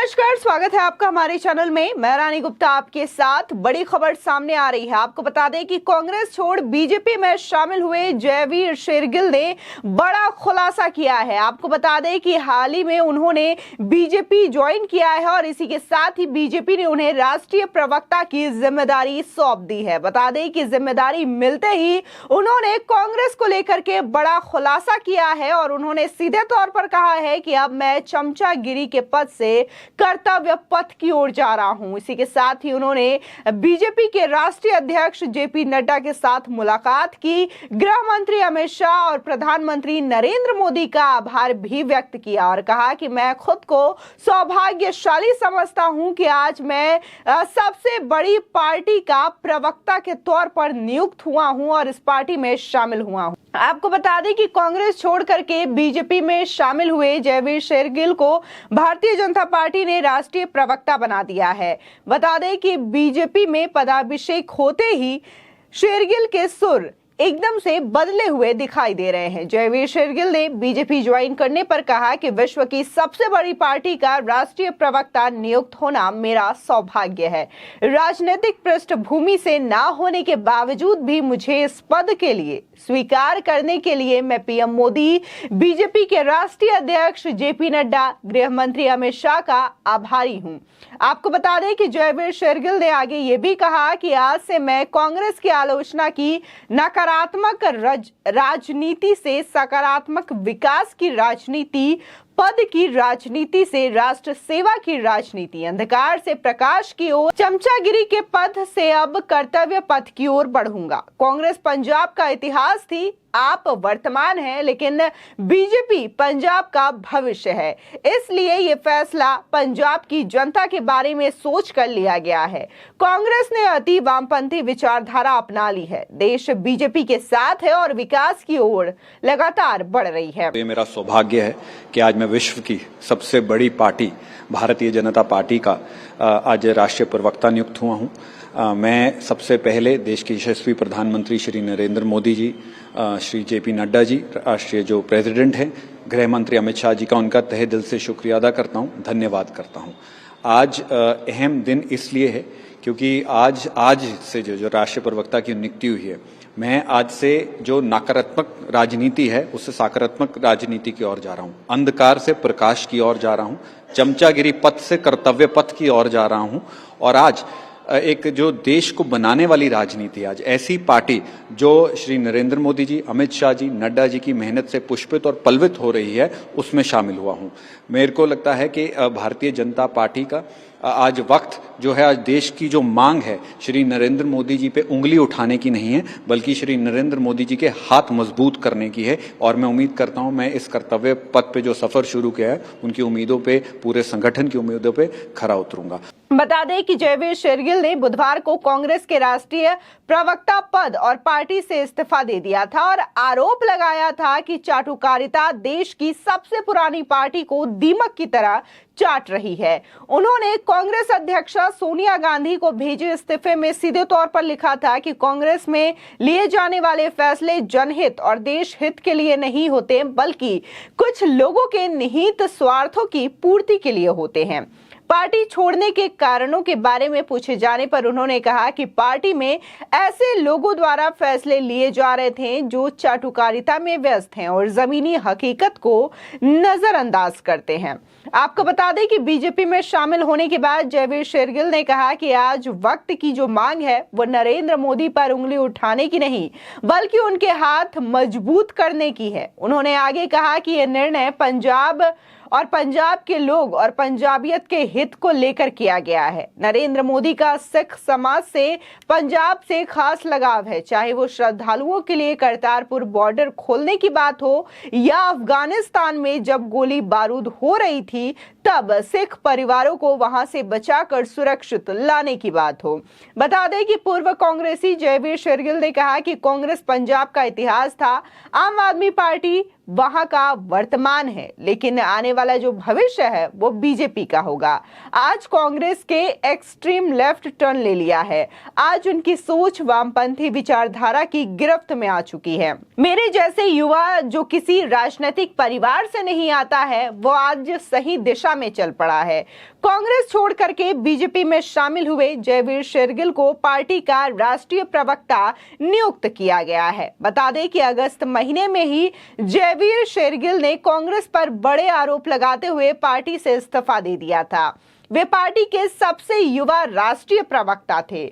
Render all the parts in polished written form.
नमस्कार, स्वागत है आपका हमारे चैनल में। मैं रानी गुप्ता आपके साथ। बड़ी खबर सामने आ रही है। आपको बता दें कि कांग्रेस छोड़ बीजेपी में शामिल हुए जयवीर शेरगिल ने बड़ा खुलासा किया है। आपको बता दें कि हाल ही में उन्होंने बीजेपी ज्वाइन किया है और इसी के साथ ही बीजेपी ने उन्हें राष्ट्रीय प्रवक्ता की जिम्मेदारी सौंप दी है। बता दें कि जिम्मेदारी मिलते ही उन्होंने कांग्रेस को लेकर के बड़ा खुलासा किया है और उन्होंने सीधे तौर पर कहा है कि अब मैं चमचागिरी के पद से कर्तव्य पथ की ओर जा रहा हूं। इसी के साथ ही उन्होंने बीजेपी के राष्ट्रीय अध्यक्ष जेपी नड्डा के साथ मुलाकात की। गृह मंत्री अमित शाह और प्रधानमंत्री नरेंद्र मोदी का आभार भी व्यक्त किया और कहा कि मैं खुद को सौभाग्यशाली समझता हूं कि आज मैं सबसे बड़ी पार्टी का प्रवक्ता के तौर पर नियुक्त हुआ हूं और इस पार्टी में शामिल हुआ हूं। आपको बता दें कि कांग्रेस छोड़ करके बीजेपी में शामिल हुए जयवीर शेरगिल को भारतीय जनता पार्टी ने राष्ट्रीय प्रवक्ता बना दिया है। बता दें कि बीजेपी में पदाभिषेक होते ही शेरगिल के सुर एकदम से बदले हुए दिखाई दे रहे हैं। जयवीर शेरगिल ने बीजेपी ज्वाइन करने पर कहा कि विश्व की सबसे बड़ी पार्टी का राष्ट्रीय प्रवक्ता नियुक्त होना मेरा सौभाग्य है। राजनीतिक पृष्ठभूमि से ना होने के बावजूद भी मुझे इस पद के लिए स्वीकार करने के लिए मैं पीएम मोदी, बीजेपी के राष्ट्रीय अध्यक्ष जेपी नड्डा, गृह मंत्री अमित शाह का आभारी हूं। आपको बता दें कि जयवीर शेरगिल ने आगे ये भी कहा कि आज से मैं कांग्रेस की आलोचना की नकारात्मक राजनीति से सकारात्मक विकास की राजनीति, पद की राजनीति से राष्ट्र सेवा की राजनीति, अंधकार से प्रकाश की ओर, चमचागिरी के पद से अब कर्तव्य पथ की ओर बढ़ूंगा। कांग्रेस पंजाब का इतिहास थी, आप वर्तमान हैं, लेकिन बीजेपी पंजाब का भविष्य है। इसलिए ये फैसला पंजाब की जनता के बारे में सोच कर लिया गया है। कांग्रेस ने अति वामपंथी विचारधारा अपना ली है। देश बीजेपी के साथ है और विकास की ओर लगातार बढ़ रही है। ये मेरा सौभाग्य है कि आज मैं विश्व की सबसे बड़ी पार्टी भारतीय जनता पार्टी का आज राष्ट्रीय प्रवक्ता नियुक्त हुआ हूँ। मैं सबसे पहले देश के यशस्वी प्रधानमंत्री श्री नरेंद्र मोदी जी, श्री जेपी नड्डा जी, राष्ट्रीय जो प्रेसिडेंट हैं, गृह मंत्री अमित शाह जी का उनका तहे दिल से शुक्रिया अदा करता हूं, धन्यवाद करता हूं। आज अहम दिन इसलिए है क्योंकि आज से जो राष्ट्रीय प्रवक्ता की नियुक्ति हुई है, मैं आज से जो नकारात्मक राजनीति है उससे सकारात्मक राजनीति की ओर जा रहा हूं, अंधकार से प्रकाश की ओर जा रहा हूं, चमचागिरी पथ से कर्तव्य पथ की ओर जा रहा हूं। और आज एक जो देश को बनाने वाली राजनीति, आज ऐसी पार्टी जो श्री नरेंद्र मोदी जी, अमित शाह जी, नड्डा जी की मेहनत से पुष्पित और पल्वित हो रही है, उसमें शामिल हुआ हूं। मेरे को लगता है कि भारतीय जनता पार्टी का आज वक्त जो है, आज देश की जो मांग है श्री नरेंद्र मोदी जी पे उंगली उठाने की नहीं है, बल्कि श्री नरेंद्र मोदी जी के हाथ मजबूत करने की है। और मैं उम्मीद करता हूं मैं इस कर्तव्य पथ पे जो सफर शुरू किया है, उनकी उम्मीदों पे, पूरे संगठन की उम्मीदों पे खरा उतरूंगा। बता दें कि जयवीर शेरगिल ने बुधवार को कांग्रेस के राष्ट्रीय प्रवक्ता पद और पार्टी से इस्तीफा दे दिया था और आरोप लगाया था कि चाटुकारिता देश की सबसे पुरानी पार्टी को दीमक की तरह चाट रही है। उन्होंने कांग्रेस अध्यक्षा सोनिया गांधी को भेजे इस्तीफे में सीधे तौर पर लिखा था कि कांग्रेस में लिए जाने वाले फैसले जनहित और देश हित के लिए नहीं होते, बल्कि कुछ लोगों के निहित स्वार्थों की पूर्ति के लिए होते हैं। पार्टी छोड़ने के कारणों के बारे में पूछे जाने पर उन्होंने कहा कि पार्टी में ऐसे लोगों द्वारा फैसले लिए जा रहे थे जो चाटुकारिता में व्यस्त हैं और जमीनी हकीकत को नजरअंदाज करते हैं। आपको बता दें कि बीजेपी में शामिल होने के बाद जयवीर शेरगिल ने कहा कि आज वक्त की जो मांग है वो नरेंद्र मोदी पर उंगली उठाने की नहीं, बल्कि उनके हाथ मजबूत करने की है। उन्होंने आगे कहा कि यह निर्णय पंजाब के लोग और पंजाबियत के हित को लेकर किया गया है। नरेंद्र मोदी का सिख समाज से पंजाब से खास लगाव है, चाहे वो श्रद्धालुओं के लिए करतारपुर बॉर्डर खोलने की बात हो या अफगानिस्तान में जब गोली बारूद हो रही थी तब सिख परिवारों को वहां से बचाकर सुरक्षित लाने की बात हो। बता दें कि पूर्व कांग्रेसी जयवीर शेरगिल ने कहा कि कांग्रेस पंजाब का इतिहास था, आम आदमी पार्टी वहां का वर्तमान है, लेकिन आने वाला जो भविष्य है वो बीजेपी का होगा। आज कांग्रेस के एक्सट्रीम लेफ्ट टर्न ले लिया है। आज उनकी सोच वामपंथी विचारधारा की गिरफ्त में आ चुकी है। मेरे जैसे युवा जो किसी राजनीतिक परिवार से नहीं आता है, वो आज सही दिशा में चल पड़ा है। कांग्रेस छोड़ करके बीजेपी में शामिल हुए जयवीर शेरगिल को पार्टी का राष्ट्रीय प्रवक्ता नियुक्त किया गया है। बता दें कि अगस्त महीने में ही जयवीर शेरगिल ने कांग्रेस पर बड़े आरोप लगाते हुए पार्टी से इस्तीफा दे दिया था। वे पार्टी के सबसे युवा राष्ट्रीय प्रवक्ता थे।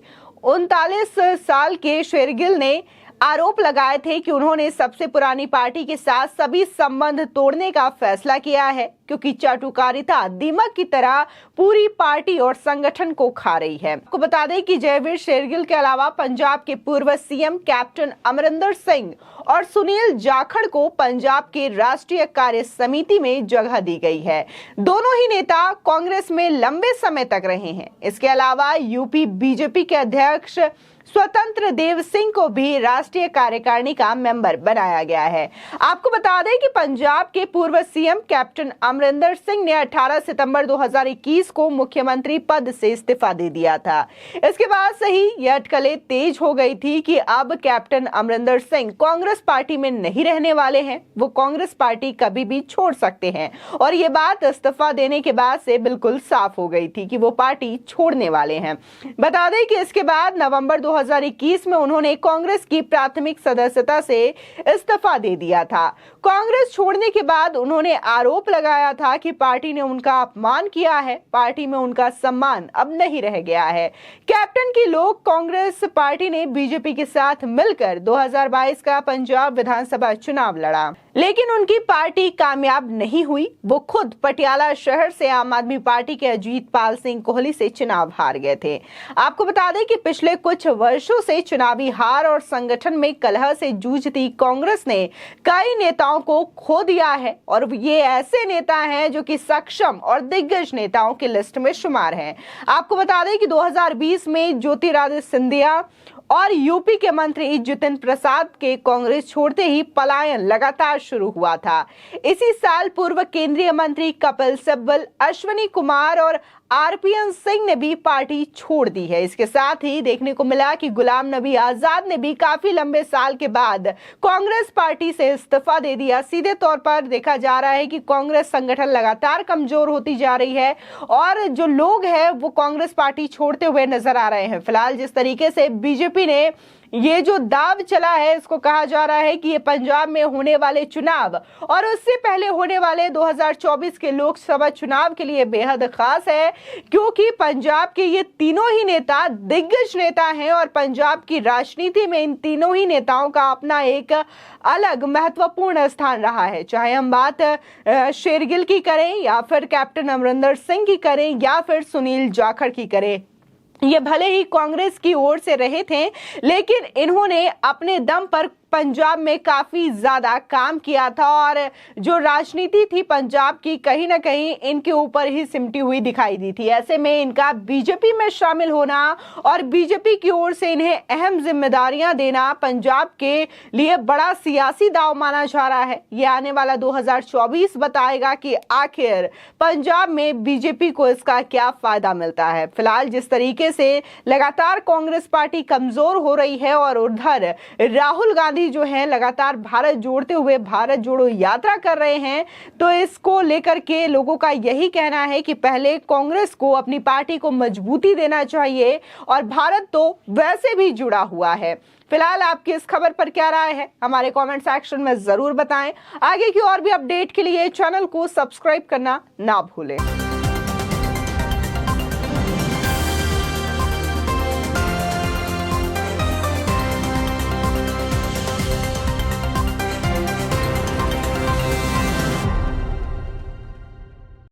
39 साल के शेरगिल ने आरोप लगाए थे कि उन्होंने सबसे पुरानी पार्टी के साथ सभी संबंध तोड़ने का फैसला किया है, क्योंकि चाटुकारिता दीमक की तरह पूरी पार्टी और संगठन को खा रही है। आपको बता दें कि जयवीर शेरगिल के अलावा पंजाब के पूर्व सीएम कैप्टन अमरिंदर सिंह और सुनील जाखड़ को पंजाब के राष्ट्रीय कार्य समिति में जगह दी गई है। दोनों ही नेता कांग्रेस में लंबे समय तक रहे हैं। इसके अलावा यूपी बीजेपी के अध्यक्ष स्वतंत्र देव सिंह को भी राष्ट्रीय कार्यकारिणी का मेंबर बनाया गया है। आपको बता दें कि पंजाब के पूर्व सीएम कैप्टन अमरिंदर सिंह ने 18 सितंबर 2021 को मुख्यमंत्री पद से इस्तीफा दे दिया था। इसके बाद से ही यह अटकलें तेज हो गई थी कि अब कैप्टन अमरिंदर सिंह कांग्रेस पार्टी में नहीं रहने वाले हैं। वो कांग्रेस पार्टी कभी भी छोड़ सकते हैं और ये बात इस्तीफा देने के बाद से बिल्कुल साफ हो गई थी कि वो पार्टी छोड़ने वाले हैं। बता दें कि इसके बाद नवंबर 2021 में उन्होंने कांग्रेस की प्राथमिक सदस्यता से इस्तीफा दे दिया था। कांग्रेस छोड़ने के बाद उन्होंने आरोप लगाया था कि पार्टी ने उनका अपमान किया है, पार्टी में उनका सम्मान अब नहीं रह गया है। कैप्टन की लोग कांग्रेस पार्टी ने बीजेपी के साथ मिलकर 2022 का पंजाब विधानसभा चुनाव लड़ा, लेकिन उनकी पार्टी कामयाब नहीं हुई। वो खुद पटियाला शहर से आम आदमी पार्टी के अजीतपाल सिंह कोहली से चुनाव हार गए थे। आपको बता दें कि पिछले कुछ वर्षों से चुनावी हार और संगठन में कलह से जूझती कांग्रेस ने कई नेताओं को खो दिया है और ये ऐसे नेता हैं जो कि सक्षम और दिग्गज नेताओं की लिस्ट में शुमार हैं। आपको बता दें कि 2020 में ज्योतिरादित्य सिंधिया और यूपी के मंत्री जितिन प्रसाद के कांग्रेस छोड़ते ही पलायन लगातार शुरू हुआ था। इसी साल पूर्व केंद्रीय मंत्री कपिल सिब्बल, अश्विनी कुमार और आरपीएन सिंह ने भी पार्टी छोड़ दी है। इसके साथ ही देखने को मिला कि गुलाम नबी आजाद ने भी काफी लंबे साल के बाद कांग्रेस पार्टी से इस्तीफा दे दिया। सीधे तौर पर देखा जा रहा है कि कांग्रेस संगठन लगातार कमजोर होती जा रही है और जो लोग हैं वो कांग्रेस पार्टी छोड़ते हुए नजर आ रहे हैं। फिलहाल जिस तरीके से बीजेपी ने ये जो दाव चला है, इसको कहा जा रहा है कि ये पंजाब में होने वाले चुनाव और उससे पहले होने वाले 2024 के लोकसभा चुनाव के लिए बेहद खास है, क्योंकि पंजाब के ये तीनों ही नेता दिग्गज नेता हैं और पंजाब की राजनीति में इन तीनों ही नेताओं का अपना एक अलग महत्वपूर्ण स्थान रहा है। चाहे हम बात शेरगिल की करें या फिर कैप्टन अमरिंदर सिंह की करें या फिर सुनील जाखड़ की करें, ये भले ही कांग्रेस की ओर से रहे थे, लेकिन इन्होंने अपने दम पर पंजाब में काफी ज्यादा काम किया था और जो राजनीति थी पंजाब की कहीं ना कहीं इनके ऊपर ही सिमटी हुई दिखाई दी थी। ऐसे में इनका बीजेपी में शामिल होना और बीजेपी की ओर से इन्हें अहम जिम्मेदारियां देना पंजाब के लिए बड़ा सियासी दांव माना जा रहा है। ये आने वाला 2024 बताएगा कि आखिर पंजाब में बीजेपी को इसका क्या फायदा मिलता है। फिलहाल जिस तरीके से लगातार कांग्रेस पार्टी कमजोर हो रही है और उधर राहुल गांधी जो है लगातार भारत जोड़ते हुए भारत जोड़ो यात्रा कर रहे हैं, तो इसको लेकर के लोगों का यही कहना है कि पहले कांग्रेस को अपनी पार्टी को मजबूती देना चाहिए और भारत तो वैसे भी जुड़ा हुआ है। फिलहाल आपकी इस खबर पर क्या राय है, हमारे कमेंट सेक्शन में जरूर बताएं। आगे की और भी अपडेट के लिए चैनल को सब्सक्राइब करना ना भूलें।